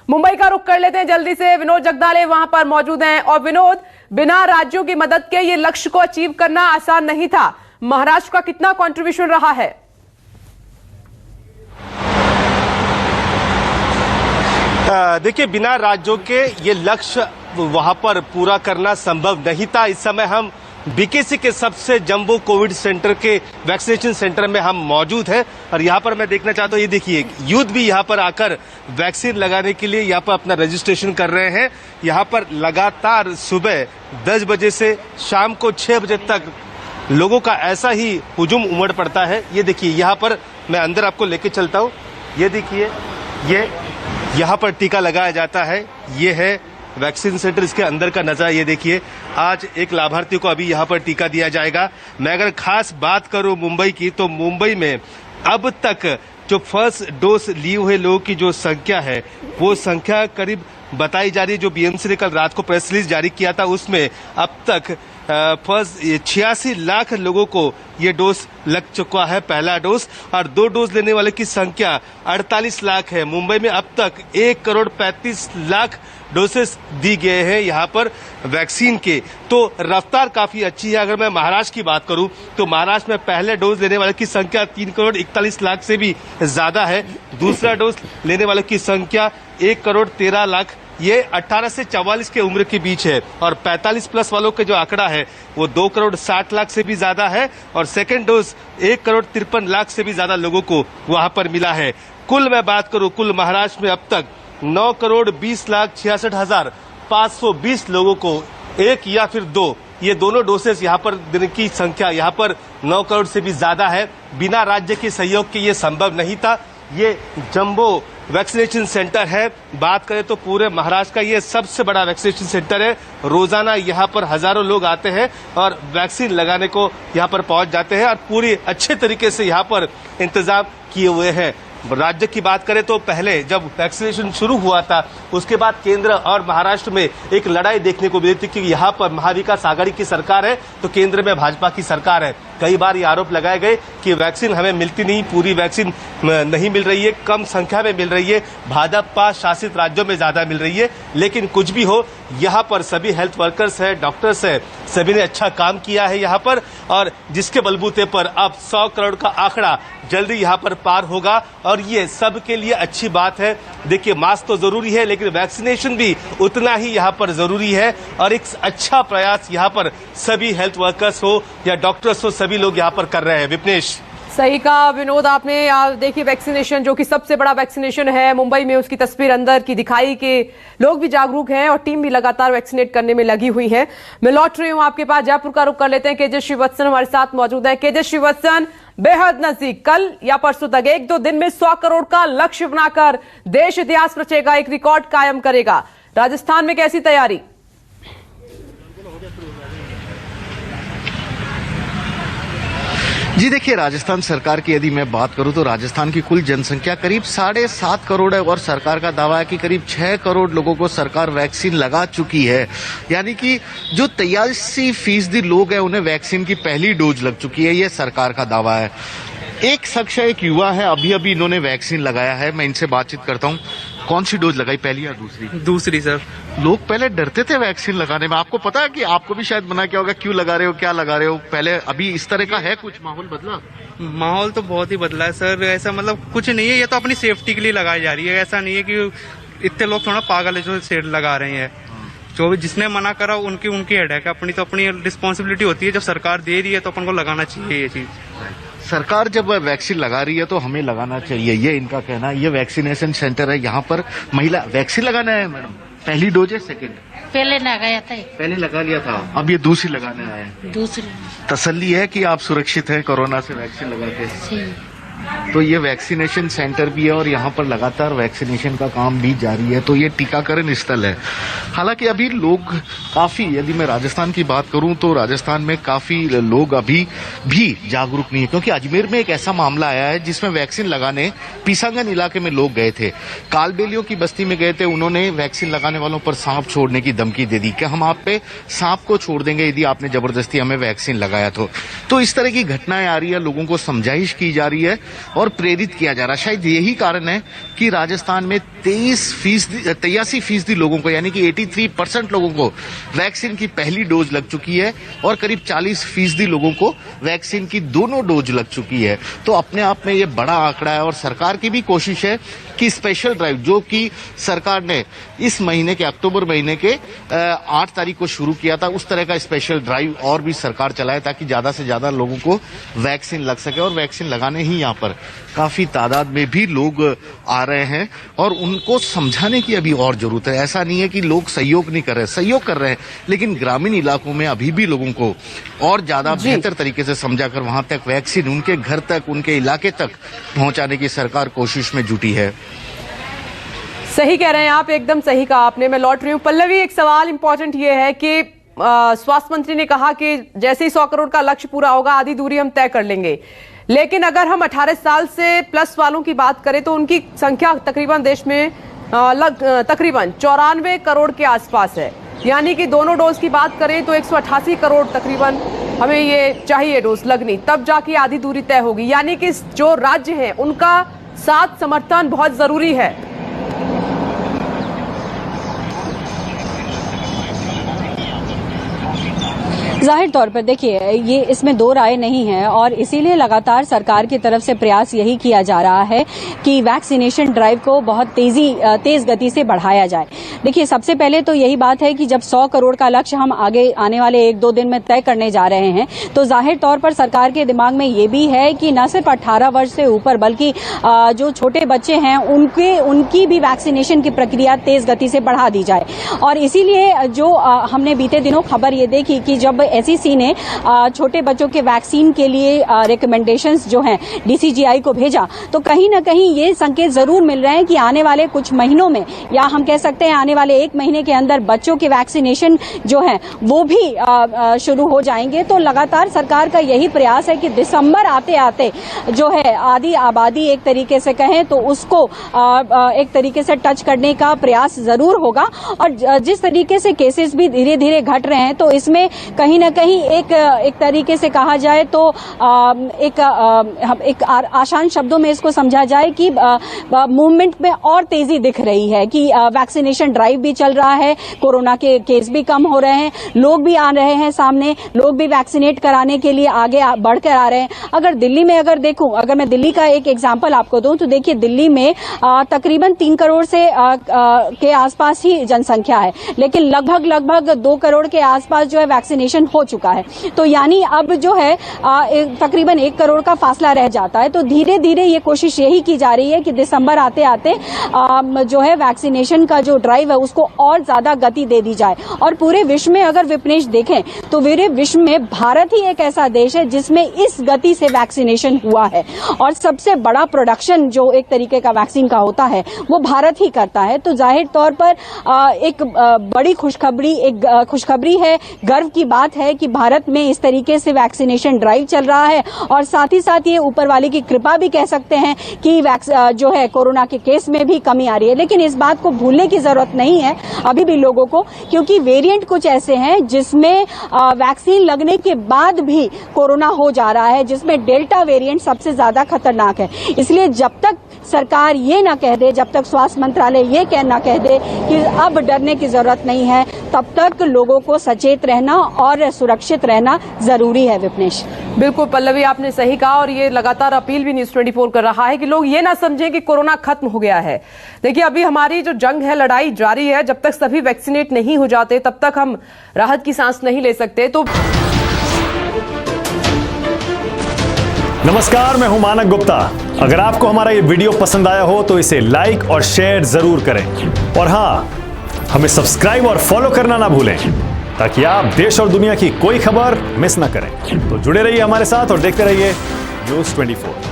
मुंबई का रुख कर लेते हैं जल्दी से। विनोद जगदाले वहां पर मौजूद हैं। और विनोद, बिना राज्यों की मदद के ये लक्ष्य को अचीव करना आसान नहीं था। महाराष्ट्र का कितना कंट्रीब्यूशन रहा है? देखिए, बिना राज्यों के ये लक्ष्य वहां पर पूरा करना संभव नहीं था। इस समय हम बीकेसी के सबसे जंबो कोविड सेंटर के वैक्सीनेशन सेंटर में हम मौजूद हैं और यहाँ पर मैं देखना चाहता हूँ, ये देखिए यूथ भी यहाँ पर आकर वैक्सीन लगाने के लिए यहाँ पर अपना रजिस्ट्रेशन कर रहे हैं। यहाँ पर लगातार सुबह 10 बजे से शाम को 6 बजे तक लोगों का ऐसा ही हुजूम उमड़ पड़ता है। ये देखिए, यहाँ पर मैं अंदर आपको लेके चलता हूँ। ये देखिए, ये यहाँ पर टीका लगाया जाता है। ये है वैक्सीन सेंटर, इसके अंदर का नजारा ये देखिए। आज एक लाभार्थी को अभी यहाँ पर टीका दिया जाएगा। मैं अगर खास बात करूँ मुंबई की, तो मुंबई में अब तक जो फर्स्ट डोज लिए हुए लोगों की जो संख्या है, वो संख्या करीब बताई जा रही है। जो बीएमसी ने कल रात को प्रेस रिलीज जारी किया था, उसमें अब तक फर्स्ट 86 लाख लोगों को ये डोज लग चुका है, पहला डोज। और 2 डोज लेने वाले की संख्या 48 लाख है। मुंबई में अब तक 1 करोड़ 35 लाख डोसेस दी गए हैं यहाँ पर वैक्सीन के। तो रफ्तार काफी अच्छी है। अगर मैं महाराष्ट्र की बात करूं, तो महाराष्ट्र में पहले डोज लेने वाले की संख्या 3 करोड़ 41 लाख से भी ज्यादा है। दूसरा डोज लेने वाले की संख्या 1 करोड़ 13 लाख, ये 18 से 44 के उम्र के बीच है। और 45 प्लस वालों का जो आंकड़ा है वो 2 करोड़ 60 लाख से भी ज्यादा है। और सेकेंड डोज 1 करोड़ 53 लाख से भी ज्यादा लोगों को वहां पर मिला है। कुल मैं बात करूं, कुल महाराष्ट्र में अब तक 9 करोड़ 20 लाख 66 हजार 520 लोगों को 1 या फिर 2, ये दोनों डोसेस यहाँ पर देने की संख्या यहाँ पर 9 करोड़ से भी ज्यादा है। बिना राज्य के सहयोग के ये संभव नहीं था। ये जंबो वैक्सीनेशन सेंटर है। बात करें तो पूरे महाराष्ट्र का ये सबसे बड़ा वैक्सीनेशन सेंटर है। रोजाना यहाँ पर हजारों लोग आते हैं और वैक्सीन लगाने को यहाँ पर पहुंच जाते हैं और पूरी अच्छे तरीके से यहाँ पर इंतजाम किए हुए हैं। राज्य की बात करें तो पहले जब वैक्सीनेशन शुरू हुआ था, उसके बाद केंद्र और महाराष्ट्र में एक लड़ाई देखने को मिली थी कि यहाँ पर महाविकास आघाड़ी की सरकार है तो केंद्र में भाजपा की सरकार है। कई बार ये आरोप लगाए गए कि वैक्सीन हमें मिलती नहीं, पूरी वैक्सीन नहीं मिल रही है, कम संख्या में मिल रही है, भाजपा शासित राज्यों में ज्यादा मिल रही है। लेकिन कुछ भी हो, यहाँ पर सभी हेल्थ वर्कर्स है, डॉक्टर्स है, सभी ने अच्छा काम किया है यहाँ पर। और जिसके बलबूते पर अब 100 करोड़ का आंकड़ा जल्दी यहाँ पर पार होगा और ये सबके लिए अच्छी बात है। देखिए, मास्क तो जरूरी है, लेकिन वैक्सीनेशन भी उतना ही यहाँ पर जरूरी है। और एक अच्छा प्रयास यहाँ पर सभी हेल्थ वर्कर्स हो या डॉक्टर्स हो, सभी लोग यहाँ पर कर रहे हैं। विपनेश, सही कहा विनोद आपने। देखिए, वैक्सीनेशन जो कि सबसे बड़ा वैक्सीनेशन है मुंबई में, उसकी तस्वीर अंदर की दिखाई कि लोग भी जागरूक हैं और टीम भी लगातार वैक्सीनेट करने में लगी हुई है। मैं लौट रही हूं आपके पास, जयपुर का रुख कर लेते हैं। केजे श्रीवत्सन हमारे साथ मौजूद है। केजे श्रीवत्सन, बेहद नजदीक, कल या परसों तक 1-2 दिन में 100 करोड़ का लक्ष्य बनाकर देश इतिहास रचेगा, एक रिकॉर्ड कायम करेगा। राजस्थान में कैसी तैयारी? जी देखिए, राजस्थान सरकार की यदि मैं बात करूं तो राजस्थान की कुल जनसंख्या करीब 7.5 करोड़ है और सरकार का दावा है कि करीब 6 करोड़ लोगों को सरकार वैक्सीन लगा चुकी है। यानी कि जो 83% लोग हैं उन्हें वैक्सीन की पहली डोज लग चुकी है, ये सरकार का दावा है। एक शख्स है, एक युवा है, अभी इन्होंने वैक्सीन लगाया है। मैं इनसे बातचीत करता हूँ। कौन सी डोज लगाई, पहली या दूसरी? दूसरी सर। लोग पहले डरते थे वैक्सीन लगाने में, आपको पता है कि आपको भी शायद मना किया होगा, क्यों लगा रहे हो, क्या लगा रहे हो पहले? अभी इस तरह का है कुछ माहौल बदला? माहौल तो बहुत ही बदला है सर। ऐसा मतलब कुछ नहीं है, ये तो अपनी सेफ्टी के लिए लगाई जा रही है। ऐसा नहीं है कि इतने लोग थोड़ा पागल है जो सेट लगा रहे हैं। जो भी जिसने मना करा उनकी हेडेक है, अपनी तो अपनी रिस्पॉन्सिबिलिटी होती है। जब सरकार दे रही है तो अपन को लगाना चाहिए ये चीज। सरकार जब वैक्सीन लगा रही है तो हमें लगाना चाहिए, ये इनका कहना है। ये वैक्सीनेशन सेंटर है, यहाँ पर महिला वैक्सीन लगाना है। मैडम, पहली डोज है, सेकेंड? पहले लगाया था। पहले लगा लिया था, अब ये दूसरी लगाने आए हैं। दूसरी। तसल्ली है कि आप सुरक्षित हैं कोरोना से वैक्सीन लगा के? तो ये वैक्सीनेशन सेंटर भी है और यहाँ पर लगातार वैक्सीनेशन का काम भी जारी है। तो ये टीकाकरण स्थल है। हालांकि अभी लोग काफी, यदि मैं राजस्थान की बात करूं तो राजस्थान में काफी लोग अभी भी जागरूक नहीं है, क्योंकि अजमेर में एक ऐसा मामला आया है जिसमें वैक्सीन लगाने पीसांगन इलाके में लोग गए थे। कालबेलियों की बस्ती में गए थे, उन्होंने वैक्सीन लगाने वालों पर सांप छोड़ने की धमकी दे दी कि हम आप पे सांप को छोड़ देंगे यदि आपने जबरदस्ती हमें वैक्सीन लगाया तो इस तरह की घटनाएं आ रही है, लोगों को समझाइश की जा रही है। और प्रेरित किया जा रहा है। शायद यही कारण है कि राजस्थान में 83% लोगों को, यानी कि 83% लोगों को वैक्सीन की पहली डोज लग चुकी है और करीब 40% लोगों को वैक्सीन की दोनों डोज लग चुकी है। तो अपने आप में ये बड़ा आंकड़ा है और सरकार की भी कोशिश है कि स्पेशल ड्राइव, जो कि सरकार ने इस महीने के अक्टूबर महीने के 8 तारीख को शुरू किया था, उस तरह का स्पेशल ड्राइव और भी सरकार चलाए ताकि ज्यादा से ज्यादा लोगों को वैक्सीन लग सके। और वैक्सीन लगाने ही यहाँ पर काफी तादाद में भी लोग आ रहे हैं और उनको समझाने की अभी और जरूरत है। ऐसा नहीं है कि लोग सहयोग नहीं कर रहे, सहयोग कर रहे हैं, लेकिन ग्रामीण इलाकों में अभी भी लोगों को और ज्यादा बेहतर तरीके से समझाकर वहां तक वैक्सीन उनके घर तक, उनके इलाके तक पहुंचाने की सरकार कोशिश में जुटी है। सही कह रहे हैं आप, एकदम सही कहा आपने। मैं लौट रही हूँ पल्लवी, एक सवाल इंपॉर्टेंट ये है कि स्वास्थ्य मंत्री ने कहा कि जैसे ही 100 करोड़ का लक्ष्य पूरा होगा आधी दूरी हम तय कर लेंगे, लेकिन अगर हम 18 साल से प्लस वालों की बात करें तो उनकी संख्या तकरीबन देश में तकरीबन 94 करोड़ के आसपास है। यानी कि दोनों डोज की बात करें तो 188 करोड़ तकरीबन हमें ये चाहिए डोज लगनी, तब जाके आधी दूरी तय होगी। यानी कि जो राज्य हैं उनका साथ समर्थन बहुत जरूरी है। जाहिर तौर पर देखिए, ये इसमें दो राय नहीं है और इसीलिए लगातार सरकार की तरफ से प्रयास यही किया जा रहा है कि वैक्सीनेशन ड्राइव को बहुत तेज गति से बढ़ाया जाए। देखिए, सबसे पहले तो यही बात है कि जब 100 करोड़ का लक्ष्य हम आगे आने वाले 1-2 दिन में तय करने जा रहे हैं, तो जाहिर तौर पर सरकार के दिमाग में ये भी है कि न सिर्फ 18 वर्ष से ऊपर बल्कि जो छोटे बच्चे हैं उनकी भी वैक्सीनेशन की प्रक्रिया तेज गति से बढ़ा दी जाए। और इसीलिए जो हमने बीते दिनों खबर ये देखी कि जब एसईसी ने छोटे बच्चों के वैक्सीन के लिए रिकमेंडेशंस जो हैं डीसीजीआई को भेजा, तो कहीं ना कहीं ये संकेत जरूर मिल रहे हैं कि आने वाले कुछ महीनों में, या हम कह सकते हैं आने वाले 1 महीने के अंदर बच्चों के वैक्सीनेशन जो है वो भी शुरू हो जाएंगे। तो लगातार सरकार का यही प्रयास है कि दिसंबर आते आते जो है आधी आबादी एक तरीके से कहें तो उसको एक तरीके से टच करने का प्रयास जरूर होगा। और जिस तरीके से केसेस भी धीरे धीरे घट रहे हैं, तो इसमें कहीं ना कहीं एक तरीके से कहा जाए तो एक आसान शब्दों में इसको समझा जाए कि मूवमेंट में और तेजी दिख रही है कि वैक्सीनेशन ड्राइव भी चल रहा है, कोरोना के केस भी कम हो रहे हैं, लोग भी आ रहे हैं सामने, लोग भी वैक्सीनेट कराने के लिए आगे बढ़कर आ रहे हैं। अगर दिल्ली में अगर मैं दिल्ली का एक एग्जांपल आपको दूं तो देखिए, दिल्ली में तकरीबन 3 करोड़ से के आसपास ही जनसंख्या है, लेकिन लगभग 2 करोड़ के आसपास जो है वैक्सीनेशन हो चुका है। तो यानी अब जो है तकरीबन 1 करोड़ का फासला रह जाता है। तो धीरे धीरे ये कोशिश यही की जा रही है कि दिसंबर आते आते जो है वैक्सीनेशन का जो ड्राइव है उसको और ज्यादा गति दे दी जाए। और पूरे विश्व में अगर विपनेश देखें तो पूरे विश्व में भारत ही एक ऐसा देश है जिसमें इस गति से वैक्सीनेशन हुआ है, और सबसे बड़ा प्रोडक्शन जो एक तरीके का वैक्सीन का होता है वो भारत ही करता है। तो जाहिर तौर पर एक बड़ी खुशखबरी है, गर्व की बात है कि भारत में इस तरीके से वैक्सीनेशन ड्राइव चल रहा है। और साथ ही साथ ये ऊपर वाले की कृपा भी कह सकते हैं कि जो है कोरोना के केस में भी कमी आ रही है। लेकिन इस बात को भूलने की जरूरत नहीं है अभी भी लोगों को, क्योंकि वेरिएंट कुछ ऐसे हैं जिसमें वैक्सीन लगने के बाद भी कोरोना हो जा रहा है, जिसमें डेल्टा वेरिएंट सबसे ज्यादा खतरनाक है। इसलिए जब तक सरकार ये ना कह दे, जब तक स्वास्थ्य मंत्रालय ये ना कह दे कि अब डरने की जरूरत नहीं है, तब तक लोगों को सचेत रहना और सुरक्षित रहना जरूरी है। विपनेश, बिल्कुल पल्लवी, आपने सही कहा, और ये लगातार अपील भी न्यूज़ 24 कर रहा है कि लोग ये ना समझें कि कोरोना खत्म हो गया है। देखिए, अभी हमारी जो जंग है, लड़ाई जारी है। जब तक सभी वैक्सीनेट नहीं हो जाते तब तक हम राहत की सांस नहीं ले सकते। तो नमस्कार, मैं हूं मानक गुप्ता। अगर आपको हमारा ये वीडियो पसंद आया हो तो इसे लाइक और शेयर जरूर करें, और हाँ, हमें सब्सक्राइब और फॉलो करना ना भूलें ताकि आप देश और दुनिया की कोई खबर मिस ना करें। तो जुड़े रहिए हमारे साथ और देखते रहिए न्यूज़ 24।